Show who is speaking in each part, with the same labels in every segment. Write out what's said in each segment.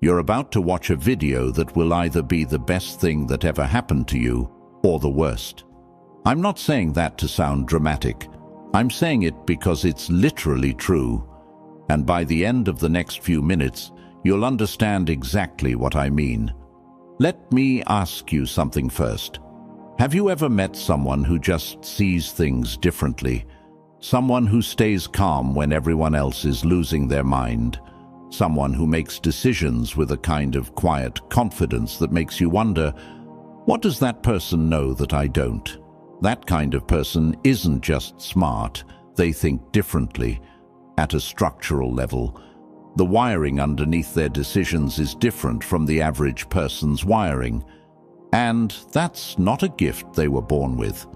Speaker 1: You're about to watch a video that will either be the best thing that ever happened to you or the worst. I'm not saying that to sound dramatic. I'm saying it because it's literally true. And by the end of the next few minutes, you'll understand exactly what I mean. Let me ask you something first. Have you ever met someone who just sees things differently? Someone who stays calm when everyone else is losing their mind? Someone who makes decisions with a kind of quiet confidence that makes you wonder, what does that person know that I don't? That kind of person isn't just smart, they think differently, at a structural level. The wiring underneath their decisions is different from the average person's wiring. And that's not a gift they were born with.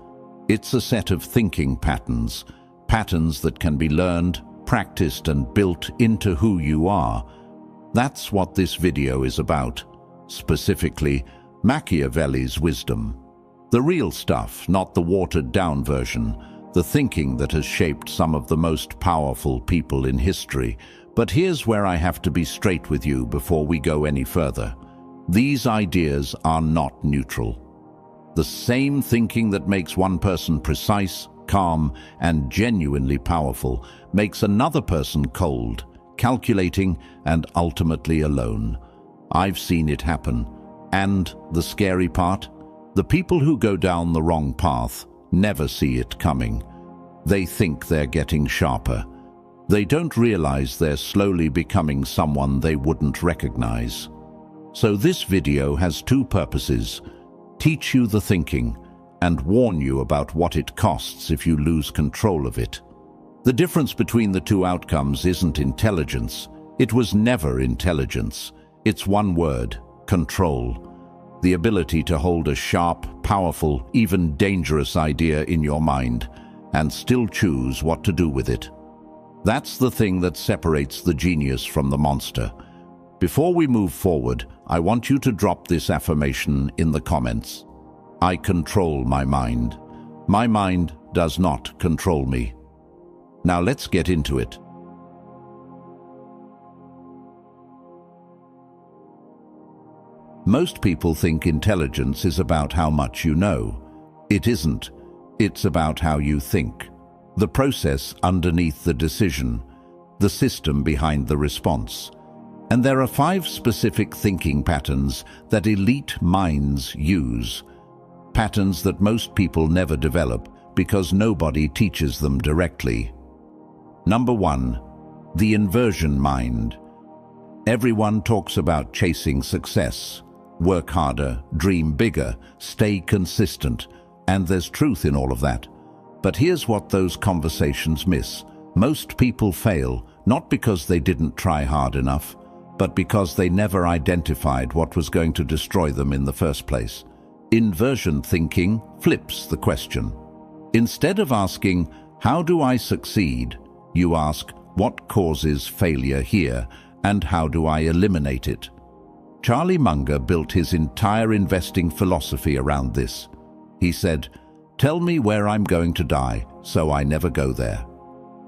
Speaker 1: It's a set of thinking patterns, patterns that can be learned, practiced and built into who you are. That's what this video is about, specifically Machiavelli's wisdom. The real stuff, not the watered-down version, the thinking that has shaped some of the most powerful people in history. But here's where I have to be straight with you before we go any further. These ideas are not neutral. The same thinking that makes one person precise, calm, and genuinely powerful makes another person cold, calculating, and ultimately alone. I've seen it happen. And the scary part? The people who go down the wrong path never see it coming. They think they're getting sharper. They don't realize they're slowly becoming someone they wouldn't recognize. So this video has two purposes: teach you the thinking and warn you about what it costs if you lose control of it. The difference between the two outcomes isn't intelligence. It was never intelligence. It's one word: control. The ability to hold a sharp, powerful, even dangerous idea in your mind and still choose what to do with it. That's the thing that separates the genius from the monster. Before we move forward, I want you to drop this affirmation in the comments. I control my mind. My mind does not control me. Now let's get into it. Most people think intelligence is about how much you know. It isn't. It's about how you think. The process underneath the decision, the system behind the response. And there are 5 specific thinking patterns that elite minds use. Patterns that most people never develop because nobody teaches them directly. Number 1, the inversion mind. Everyone talks about chasing success. Work harder, dream bigger, stay consistent, and there's truth in all of that. But here's what those conversations miss. Most people fail, not because they didn't try hard enough, but because they never identified what was going to destroy them in the first place. Inversion thinking flips the question. Instead of asking, how do I succeed? You ask, what causes failure here, and how do I eliminate it? Charlie Munger built his entire investing philosophy around this. He said, tell me where I'm going to die, so I never go there.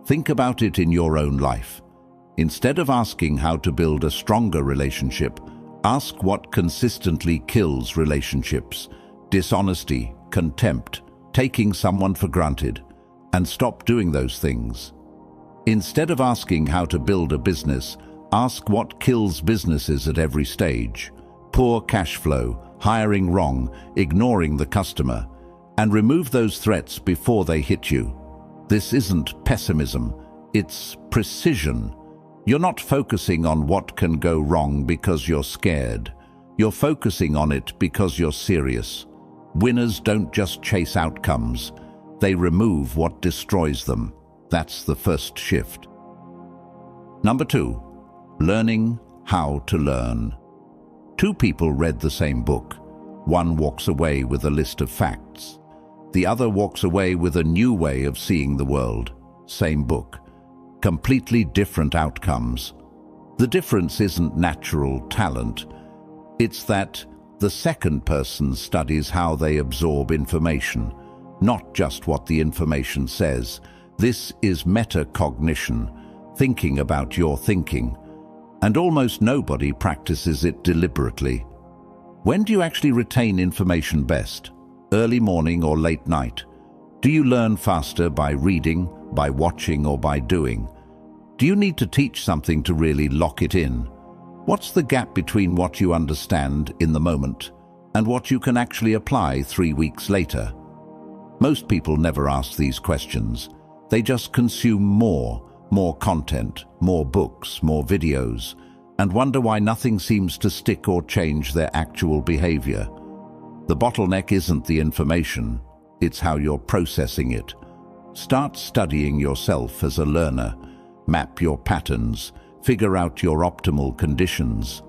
Speaker 1: Think about it in your own life. Instead of asking how to build a stronger relationship, ask what consistently kills relationships: dishonesty, contempt, taking someone for granted, and stop doing those things. Instead of asking how to build a business, ask what kills businesses at every stage: poor cash flow, hiring wrong, ignoring the customer, and remove those threats before they hit you. This isn't pessimism, it's precision. You're not focusing on what can go wrong because you're scared. You're focusing on it because you're serious. Winners don't just chase outcomes, they remove what destroys them. That's the first shift. Number 2, learning how to learn. 2 people read the same book. One walks away with a list of facts. The other walks away with a new way of seeing the world. Same book. Completely different outcomes. The difference isn't natural talent. It's that the second person studies how they absorb information, not just what the information says. This is metacognition, thinking about your thinking. and almost nobody practices it deliberately. When do you actually retain information best? Early morning or late night? Do you learn faster by reading, by watching, or by doing? Do you need to teach something to really lock it in? What's the gap between what you understand in the moment and what you can actually apply 3 weeks later? Most people never ask these questions. They just consume more content, more books, more videos, and wonder why nothing seems to stick or change their actual behavior. The bottleneck isn't the information, it's how you're processing it. Start studying yourself as a learner. Map your patterns, figure out your optimal conditions.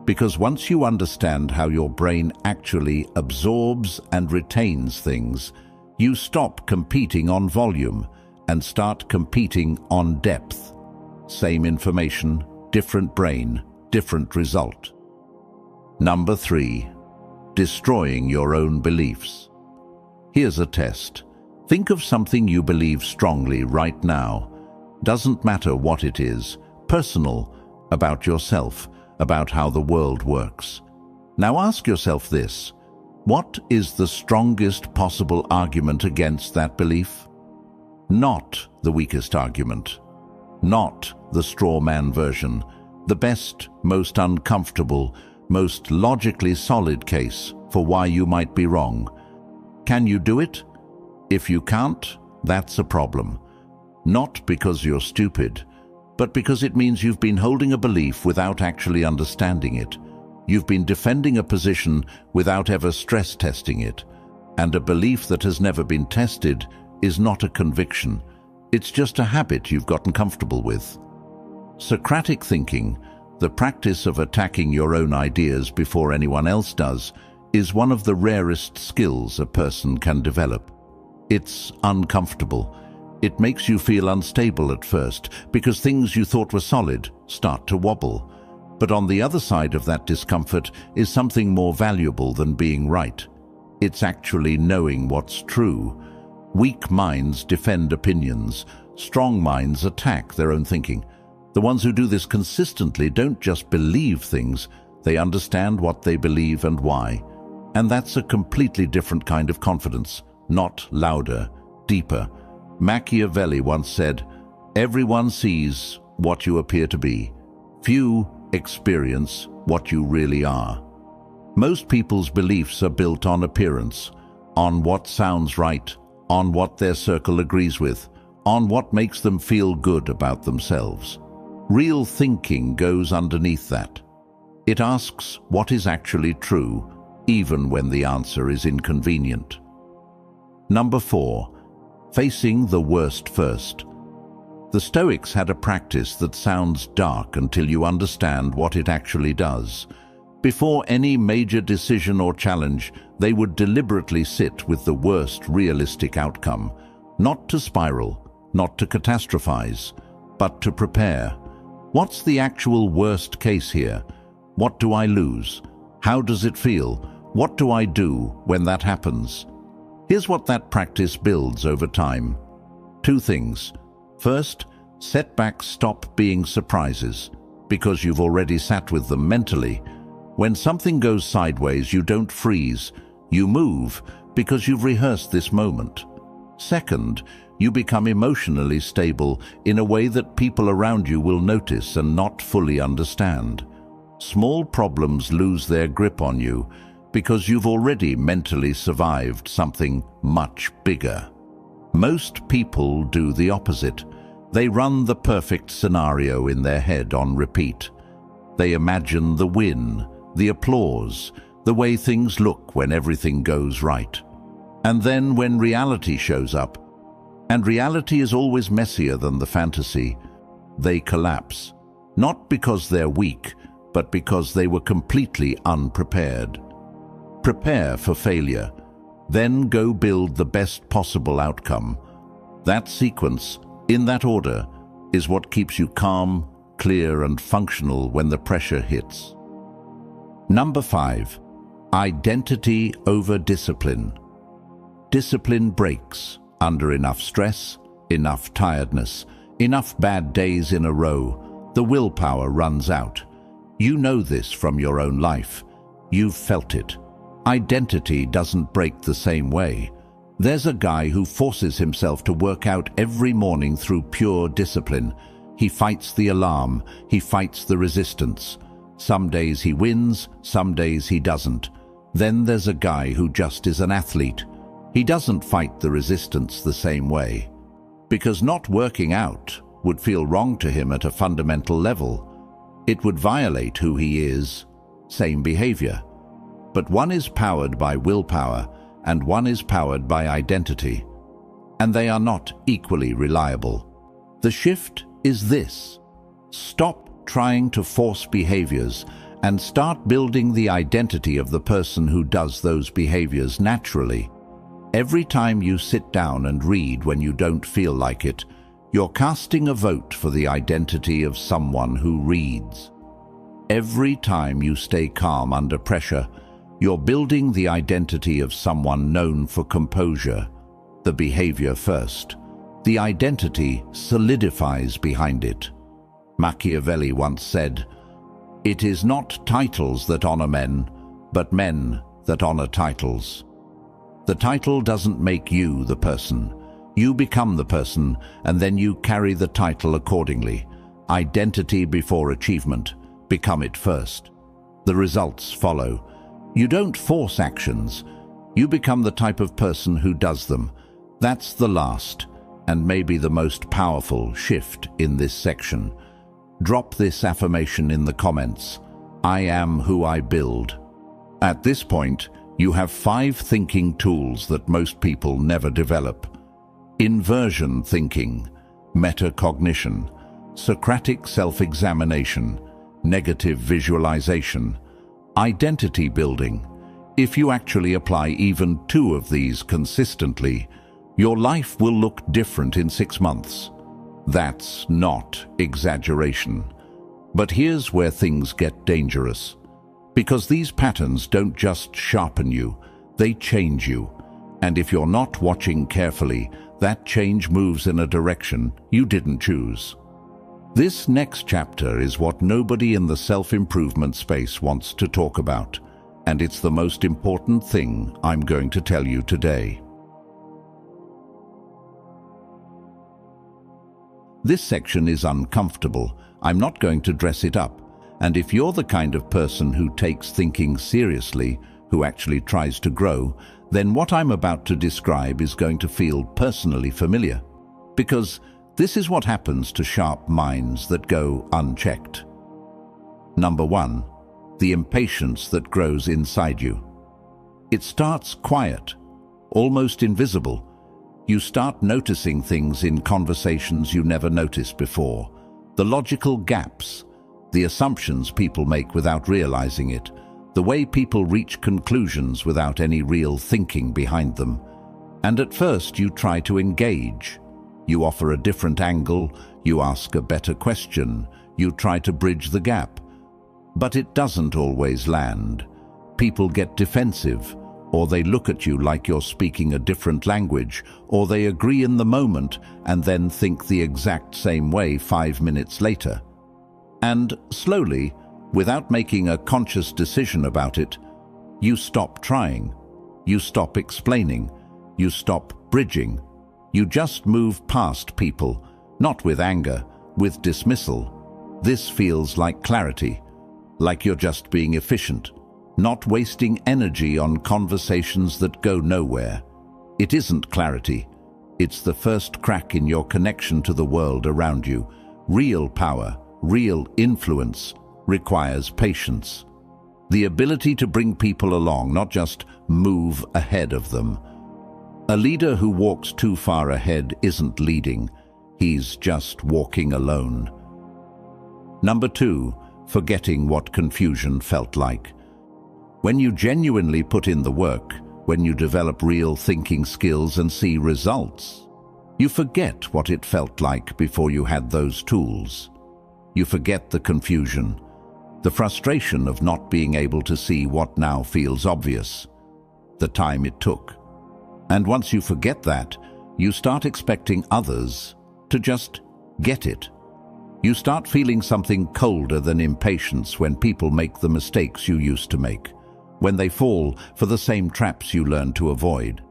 Speaker 1: Because once you understand how your brain actually absorbs and retains things, you stop competing on volume and start competing on depth. Same information, different brain, different result. Number 3, destroying your own beliefs. Here's a test. Think of something you believe strongly right now. Doesn't matter what it is, personal, about yourself, about how the world works. Now ask yourself this: what is the strongest possible argument against that belief? Not the weakest argument, not the straw man version, the best, most uncomfortable, most logically solid case for why you might be wrong. Can you do it? If you can't, that's a problem. Not because you're stupid, but because it means you've been holding a belief without actually understanding it. You've been defending a position without ever stress testing it. And a belief that has never been tested is not a conviction. It's just a habit you've gotten comfortable with. Socratic thinking, the practice of attacking your own ideas before anyone else does, is one of the rarest skills a person can develop. It's uncomfortable. It makes you feel unstable at first because things you thought were solid start to wobble. But on the other side of that discomfort is something more valuable than being right. It's actually knowing what's true. Weak minds defend opinions. Strong minds attack their own thinking. The ones who do this consistently don't just believe things, they understand what they believe and why. And that's a completely different kind of confidence, not louder, deeper. Machiavelli once said, "Everyone sees what you appear to be. Few experience what you really are." Most people's beliefs are built on appearance, on what sounds right, on what their circle agrees with, on what makes them feel good about themselves. Real thinking goes underneath that. It asks what is actually true, even when the answer is inconvenient. Number 4, facing the worst first. The Stoics had a practice that sounds dark until you understand what it actually does. Before any major decision or challenge, they would deliberately sit with the worst realistic outcome, not to spiral, not to catastrophize, but to prepare. What's the actual worst case here? What do I lose? How does it feel? What do I do when that happens? Here's what that practice builds over time. 2 things. First, setbacks stop being surprises, because you've already sat with them mentally. When something goes sideways, you don't freeze. You move, because you've rehearsed this moment. Second, you become emotionally stable in a way that people around you will notice and not fully understand. Small problems lose their grip on you because you've already mentally survived something much bigger. Most people do the opposite. They run the perfect scenario in their head on repeat. They imagine the win, the applause, the way things look when everything goes right. And then when reality shows up, and reality is always messier than the fantasy, they collapse. Not because they're weak, but because they were completely unprepared. Prepare for failure, then go build the best possible outcome. That sequence, in that order, is what keeps you calm, clear, and functional when the pressure hits. Number 5, identity over discipline. Discipline breaks under enough stress, enough tiredness, enough bad days in a row. The willpower runs out. You know this from your own life. You've felt it. Identity doesn't break the same way. There's a guy who forces himself to work out every morning through pure discipline. He fights the alarm. He fights the resistance. Some days he wins, some days he doesn't. Then there's a guy who just is an athlete. He doesn't fight the resistance the same way, because not working out would feel wrong to him at a fundamental level. It would violate who he is. Same behavior. But one is powered by willpower and one is powered by identity. And they are not equally reliable. The shift is this: stop trying to force behaviors and start building the identity of the person who does those behaviors naturally. Every time you sit down and read when you don't feel like it, you're casting a vote for the identity of someone who reads. Every time you stay calm under pressure, you're building the identity of someone known for composure. The behavior first. The identity solidifies behind it. Machiavelli once said, "It is not titles that honor men, but men that honor titles." The title doesn't make you the person. You become the person, and then you carry the title accordingly. Identity before achievement. Become it first. The results follow. You don't force actions. You become the type of person who does them. That's the last, and maybe the most powerful shift in this section. Drop this affirmation in the comments. I am who I build. At this point, you have 5 thinking tools that most people never develop. Inversion thinking, metacognition, Socratic self-examination, negative visualization, identity building. If you actually apply even 2 of these consistently, your life will look different in 6 months. That's not exaggeration. But here's where things get dangerous. Because these patterns don't just sharpen you, they change you. And if you're not watching carefully, that change moves in a direction you didn't choose. This next chapter is what nobody in the self-improvement space wants to talk about, and it's the most important thing I'm going to tell you today. This section is uncomfortable. I'm not going to dress it up. And if you're the kind of person who takes thinking seriously, who actually tries to grow, then what I'm about to describe is going to feel personally familiar. Because this is what happens to sharp minds that go unchecked. Number 1, the impatience that grows inside you. It starts quiet, almost invisible. You start noticing things in conversations you never noticed before. The logical gaps, the assumptions people make without realizing it, the way people reach conclusions without any real thinking behind them. And at first you try to engage. You offer a different angle, you ask a better question, you try to bridge the gap. But it doesn't always land. People get defensive, or they look at you like you're speaking a different language, or they agree in the moment and then think the exact same way 5 minutes later. And slowly, without making a conscious decision about it, you stop trying. You stop explaining. You stop bridging. You just move past people, not with anger, with dismissal. This feels like clarity, like you're just being efficient, not wasting energy on conversations that go nowhere. It isn't clarity. It's the first crack in your connection to the world around you. Real power, real influence requires patience. The ability to bring people along, not just move ahead of them. A leader who walks too far ahead isn't leading. He's just walking alone. Number 2, forgetting what confusion felt like. When you genuinely put in the work, when you develop real thinking skills and see results, you forget what it felt like before you had those tools. You forget the confusion, the frustration of not being able to see what now feels obvious, the time it took. And once you forget that, you start expecting others to just get it. You start feeling something colder than impatience when people make the mistakes you used to make, when they fall for the same traps you learned to avoid.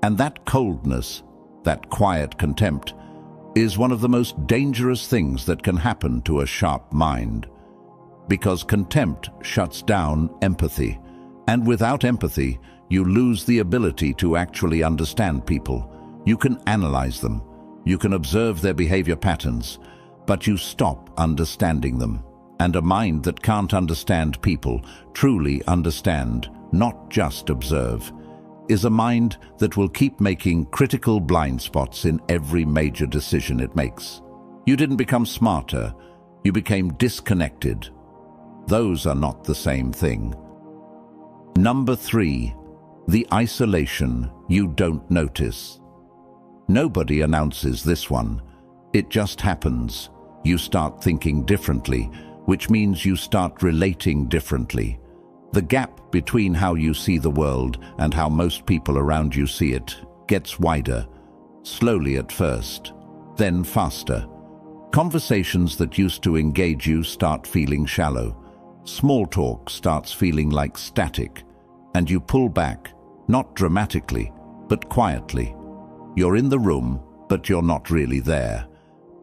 Speaker 1: And that coldness, that quiet contempt, is one of the most dangerous things that can happen to a sharp mind. Because contempt shuts down empathy, and without empathy, you lose the ability to actually understand people. You can analyze them, you can observe their behavior patterns, but you stop understanding them. And a mind that can't understand people, truly understand, not just observe, is a mind that will keep making critical blind spots in every major decision it makes. You didn't become smarter, you became disconnected. Those are not the same thing. Number 3, the isolation you don't notice. Nobody announces this one. It just happens. You start thinking differently, which means you start relating differently. The gap between how you see the world and how most people around you see it gets wider, slowly at first, then faster. Conversations that used to engage you start feeling shallow. Small talk starts feeling like static, and you pull back, not dramatically, but quietly. You're in the room, but you're not really there.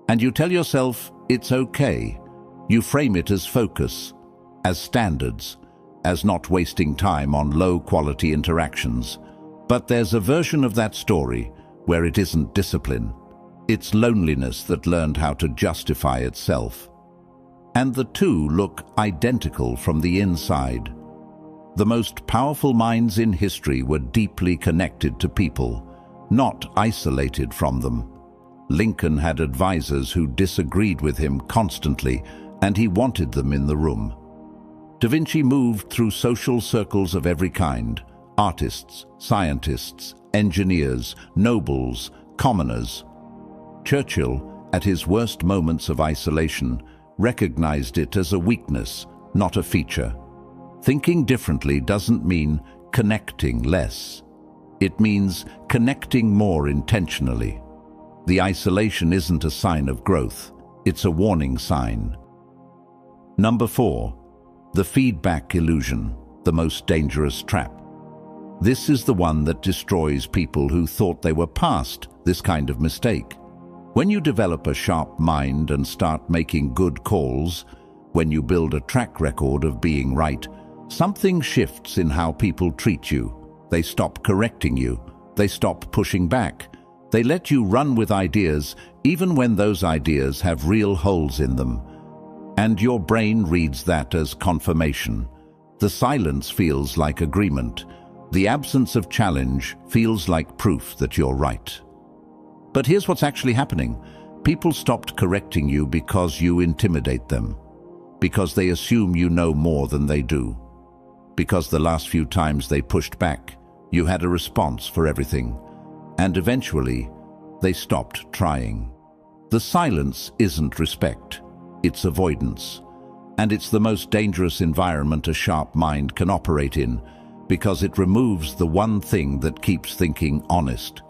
Speaker 1: And you tell yourself it's okay. You frame it as focus, as standards, as not wasting time on low-quality interactions. But there's a version of that story where it isn't discipline. It's loneliness that learned how to justify itself. And the two look identical from the inside. The most powerful minds in history were deeply connected to people, not isolated from them. Lincoln had advisors who disagreed with him constantly, and he wanted them in the room. Da Vinci moved through social circles of every kind: artists, scientists, engineers, nobles, commoners. Churchill, at his worst moments of isolation, recognized it as a weakness, not a feature. Thinking differently doesn't mean connecting less. It means connecting more intentionally. The isolation isn't a sign of growth, it's a warning sign. Number 4, the feedback illusion, the most dangerous trap. This is the one that destroys people who thought they were past this kind of mistake. When you develop a sharp mind and start making good calls, when you build a track record of being right, something shifts in how people treat you. They stop correcting you. They stop pushing back. They let you run with ideas, even when those ideas have real holes in them. And your brain reads that as confirmation. The silence feels like agreement. The absence of challenge feels like proof that you're right. But here's what's actually happening. People stopped correcting you because you intimidate them. Because they assume you know more than they do. Because the last few times they pushed back, you had a response for everything. And eventually, they stopped trying. The silence isn't respect, it's avoidance. And it's the most dangerous environment a sharp mind can operate in, because it removes the one thing that keeps thinking honest: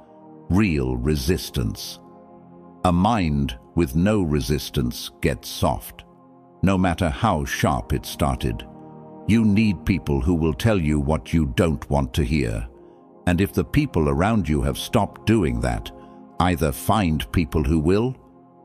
Speaker 1: real resistance. A mind with no resistance gets soft, no matter how sharp it started. You need people who will tell you what you don't want to hear. And if the people around you have stopped doing that, either find people who will,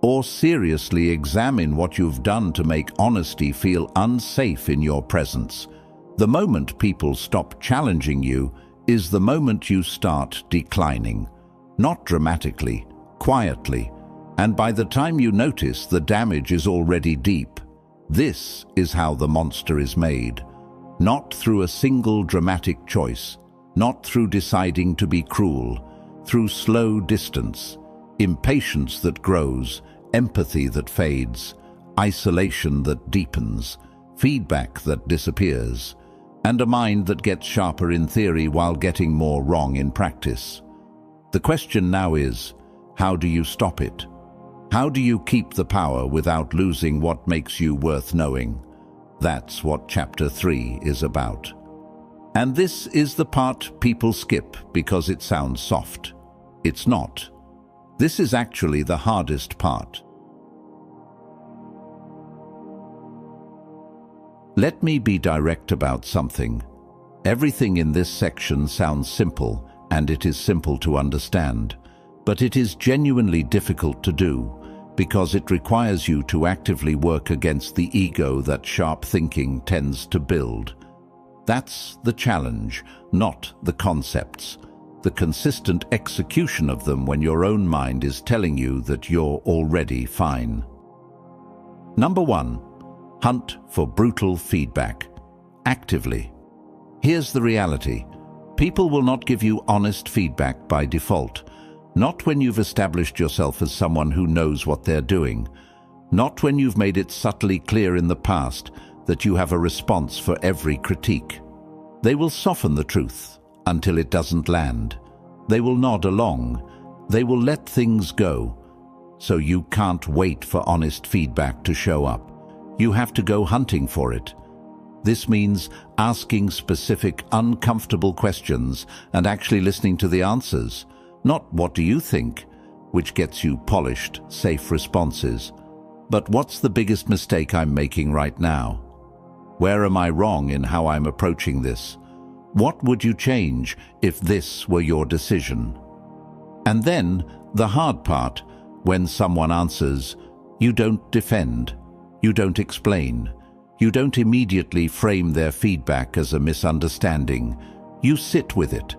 Speaker 1: or seriously examine what you've done to make honesty feel unsafe in your presence. The moment people stop challenging you is the moment you start declining. Not dramatically, quietly, and by the time you notice, the damage is already deep. This is how the monster is made. Not through a single dramatic choice, not through deciding to be cruel, through slow distance, impatience that grows, empathy that fades, isolation that deepens, feedback that disappears, and a mind that gets sharper in theory while getting more wrong in practice. The question now is, how do you stop it? How do you keep the power without losing what makes you worth knowing? That's what Chapter 3 is about. And this is the part people skip because it sounds soft. It's not. This is actually the hardest part. Let me be direct about something. Everything in this section sounds simple, and it is simple to understand, but it is genuinely difficult to do because it requires you to actively work against the ego that sharp thinking tends to build. That's the challenge, not the concepts. The consistent execution of them when your own mind is telling you that you're already fine. Number 1. Hunt for brutal feedback. Actively. Here's the reality. People will not give you honest feedback by default. Not when you've established yourself as someone who knows what they're doing. Not when you've made it subtly clear in the past that you have a response for every critique. They will soften the truth until it doesn't land. They will nod along. They will let things go. So you can't wait for honest feedback to show up. You have to go hunting for it. This means asking specific, uncomfortable questions and actually listening to the answers. Not "what do you think?" which gets you polished, safe responses. But what's the biggest mistake I'm making right now? Where am I wrong in how I'm approaching this? What would you change if this were your decision? And then, the hard part, when someone answers, you don't defend, you don't explain, you don't immediately frame their feedback as a misunderstanding. You sit with it.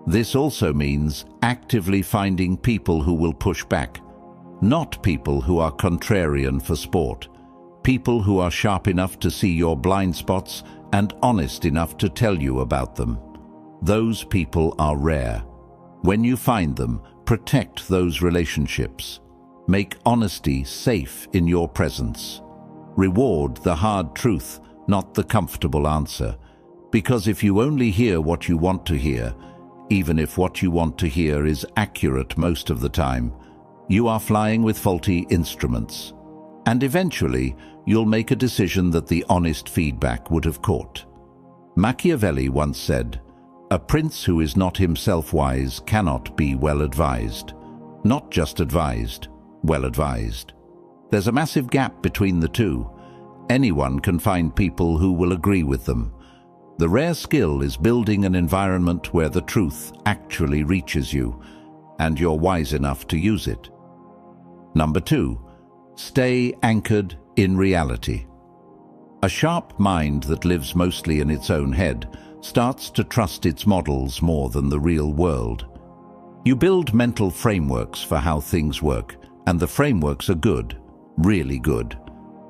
Speaker 1: This also means actively finding people who will push back, not people who are contrarian for sport, people who are sharp enough to see your blind spots and honest enough to tell you about them. Those people are rare. When you find them, protect those relationships. Make honesty safe in your presence. Reward the hard truth, not the comfortable answer. Because if you only hear what you want to hear, even if what you want to hear is accurate most of the time, you are flying with faulty instruments. And eventually, you'll make a decision that the honest feedback would have caught. Machiavelli once said, "A prince who is not himself wise cannot be well advised." Not just advised, well advised. There's a massive gap between the two. Anyone can find people who will agree with them. The rare skill is building an environment where the truth actually reaches you, and you're wise enough to use it. Number 2. Stay anchored in reality. A sharp mind that lives mostly in its own head starts to trust its models more than the real world. You build mental frameworks for how things work, and the frameworks are good, really good,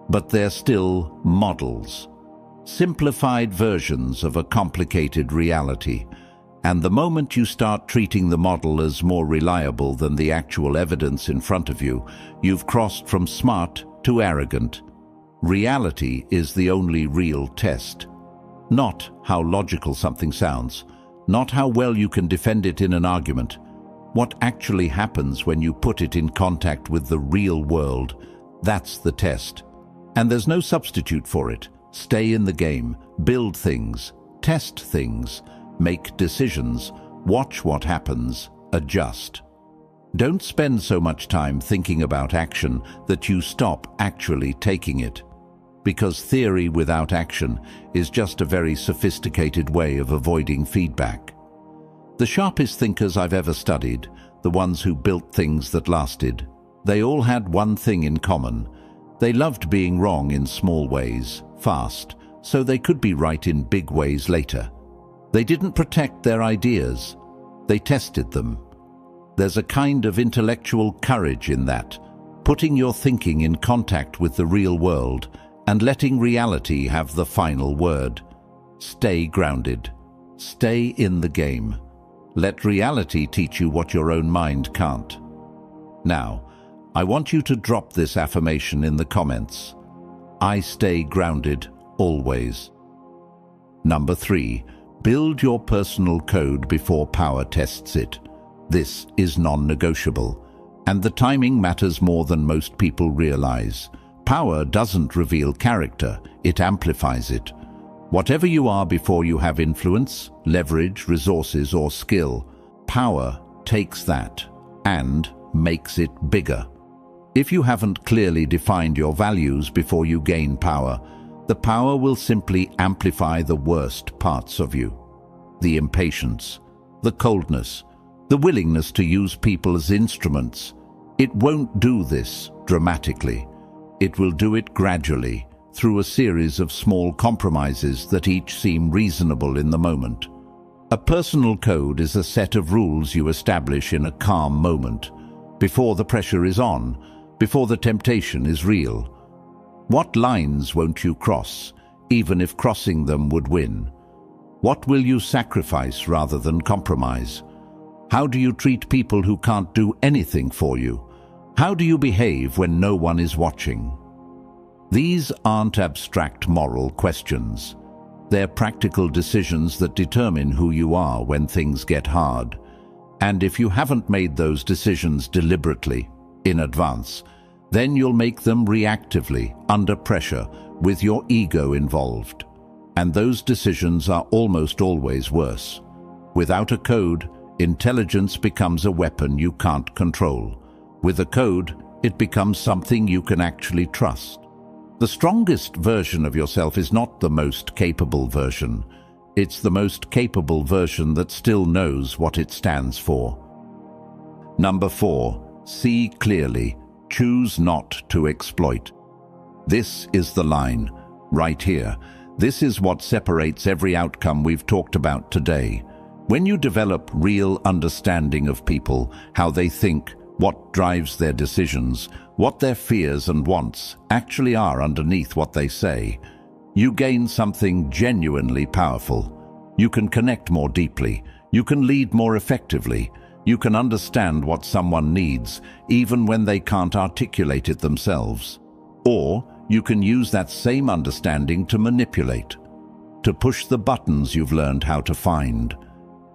Speaker 1: but they're still models. Simplified versions of a complicated reality, and the moment you start treating the model as more reliable than the actual evidence in front of you, you've crossed from smart to arrogant. Reality is the only real test. Not how logical something sounds, not how well you can defend it in an argument. What actually happens when you put it in contact with the real world, that's the test. And there's no substitute for it. Stay in the game, build things, test things, make decisions, watch what happens, adjust. Don't spend so much time thinking about action that you stop actually taking it. Because theory without action is just a very sophisticated way of avoiding feedback. The sharpest thinkers I've ever studied, the ones who built things that lasted, they all had one thing in common. They loved being wrong in small ways, fast, so they could be right in big ways later. They didn't protect their ideas, they tested them. There's a kind of intellectual courage in that, putting your thinking in contact with the real world and letting reality have the final word. Stay grounded. Stay in the game. Let reality teach you what your own mind can't. Now, I want you to drop this affirmation in the comments. I stay grounded always. Number 3. Build your personal code before power tests it. This is non-negotiable, and the timing matters more than most people realize. Power doesn't reveal character, it amplifies it. Whatever you are before you have influence, leverage, resources, or skill, power takes that and makes it bigger. If you haven't clearly defined your values before you gain power, The power will simply amplify the worst parts of you. The impatience, the coldness, the willingness to use people as instruments. It won't do this dramatically. It will do it gradually, through a series of small compromises that each seem reasonable in the moment. A personal code is a set of rules you establish in a calm moment, before the pressure is on, before the temptation is real. What lines won't you cross, even if crossing them would win? What will you sacrifice rather than compromise? How do you treat people who can't do anything for you? How do you behave when no one is watching? These aren't abstract moral questions. They're practical decisions that determine who you are when things get hard. And if you haven't made those decisions deliberately, in advance, then you'll make them reactively, under pressure, with your ego involved. And those decisions are almost always worse. Without a code, intelligence becomes a weapon you can't control. With a code, it becomes something you can actually trust. The strongest version of yourself is not the most capable version. It's the most capable version that still knows what it stands for. Number 4. See clearly. Choose not to exploit. This is the line, right here. This is what separates every outcome we've talked about today. When you develop real understanding of people, how they think, what drives their decisions, what their fears and wants actually are underneath what they say, you gain something genuinely powerful. You can connect more deeply. You can lead more effectively. You can understand what someone needs, even when they can't articulate it themselves. Or you can use that same understanding to manipulate, to push the buttons you've learned how to find,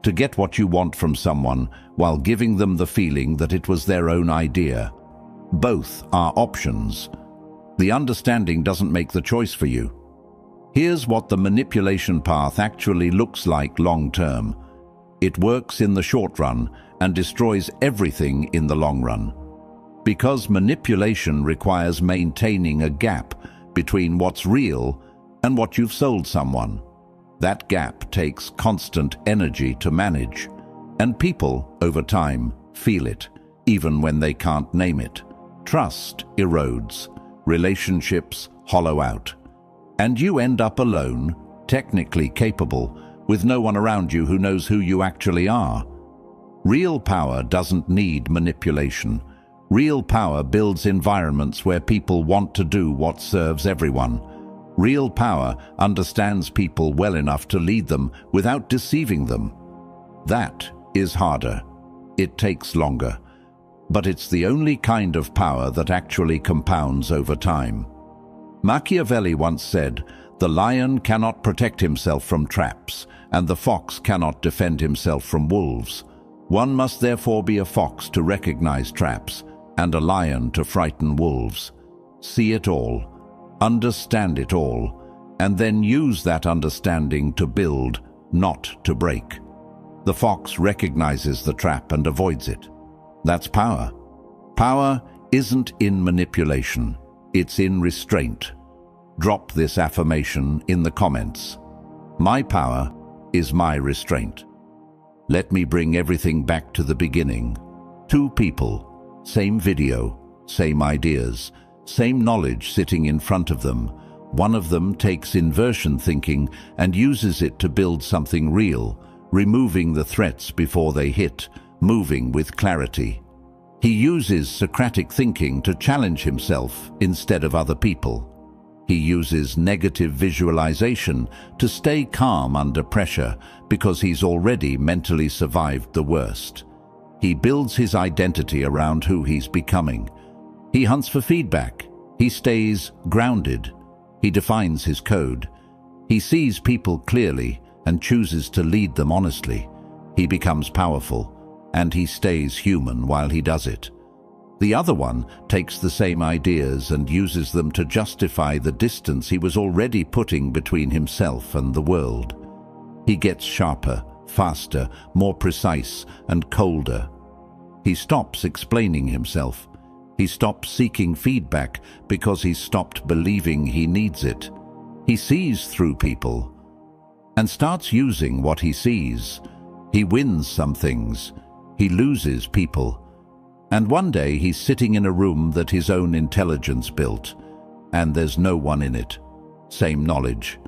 Speaker 1: to get what you want from someone while giving them the feeling that it was their own idea. Both are options. The understanding doesn't make the choice for you. Here's what the manipulation path actually looks like long-term. It works in the short run and destroys everything in the long run. Because manipulation requires maintaining a gap between what's real and what you've sold someone. That gap takes constant energy to manage, and people, over time, feel it, even when they can't name it. Trust erodes, relationships hollow out, and you end up alone, technically capable, with no one around you who knows who you actually are. Real power doesn't need manipulation. Real power builds environments where people want to do what serves everyone. Real power understands people well enough to lead them without deceiving them. That is harder. It takes longer. But it's the only kind of power that actually compounds over time. Machiavelli once said, "The lion cannot protect himself from traps, and the fox cannot defend himself from wolves. One must therefore be a fox to recognize traps, and a lion to frighten wolves. See it all. Understand it all, and then use that understanding to build, not to break." The fox recognizes the trap and avoids it. That's power. Power isn't in manipulation, it's in restraint. Drop this affirmation in the comments. My power is my restraint. Let me bring everything back to the beginning. Two people, same video, same ideas, same knowledge sitting in front of them. One of them takes inversion thinking and uses it to build something real, removing the threats before they hit, moving with clarity. He uses Socratic thinking to challenge himself instead of other people. He uses negative visualization to stay calm under pressure because he's already mentally survived the worst. He builds his identity around who he's becoming. He hunts for feedback. He stays grounded. He defines his code. He sees people clearly and chooses to lead them honestly. He becomes powerful, and he stays human while he does it. The other one takes the same ideas and uses them to justify the distance he was already putting between himself and the world. He gets sharper, faster, more precise, and colder. He stops explaining himself. He stops seeking feedback because he stopped believing he needs it. He sees through people and starts using what he sees. He wins some things, he loses people, and one day he's sitting in a room that his own intelligence built, and there's no one in it. Same knowledge,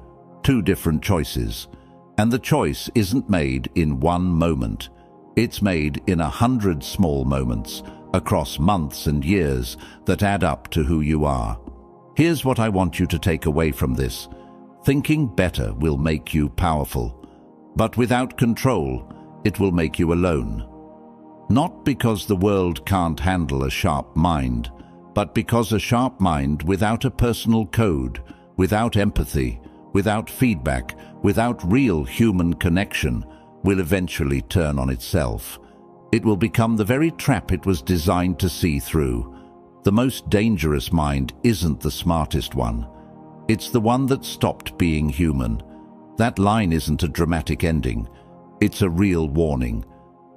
Speaker 1: two different choices, and the choice isn't made in one moment. It's made in 100 small moments, across months and years that add up to who you are. Here's what I want you to take away from this. Thinking better will make you powerful, but without control, it will make you alone. Not because the world can't handle a sharp mind, but because a sharp mind without a personal code, without empathy, without feedback, without real human connection, will eventually turn on itself. It will become the very trap it was designed to see through. The most dangerous mind isn't the smartest one. It's the one that stopped being human. That line isn't a dramatic ending. It's a real warning.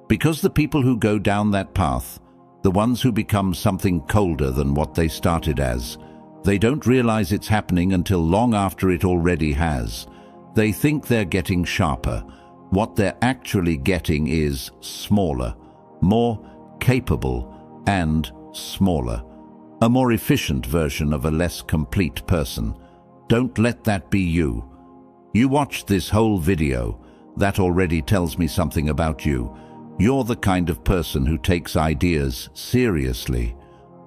Speaker 1: Because the people who go down that path, the ones who become something colder than what they started as, they don't realize it's happening until long after it already has. They think they're getting sharper. What they're actually getting is smaller, more capable, and smaller. A more efficient version of a less complete person. Don't let that be you. You watched this whole video. That already tells me something about you. You're the kind of person who takes ideas seriously,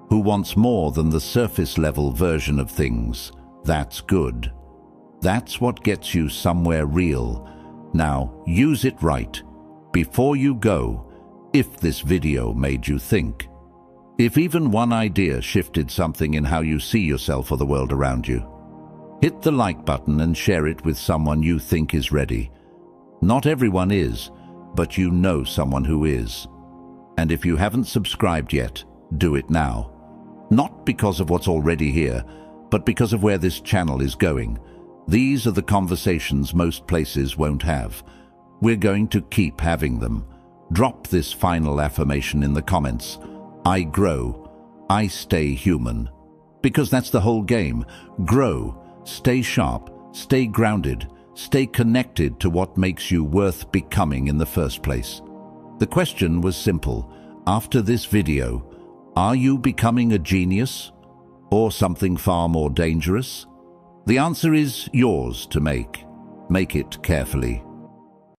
Speaker 1: who wants more than the surface-level version of things. That's good. That's what gets you somewhere real. Now, use it right. Before you go, if this video made you think, if even one idea shifted something in how you see yourself or the world around you, hit the like button and share it with someone you think is ready. Not everyone is, but you know someone who is. And if you haven't subscribed yet, do it now. Not because of what's already here, but because of where this channel is going. These are the conversations most places won't have. We're going to keep having them. Drop this final affirmation in the comments. I grow. I stay human. Because that's the whole game. Grow. Stay sharp. Stay grounded. Stay connected to what makes you worth becoming in the first place. The question was simple. After this video, are you becoming a genius or something far more dangerous? The answer is yours to make. Make it carefully.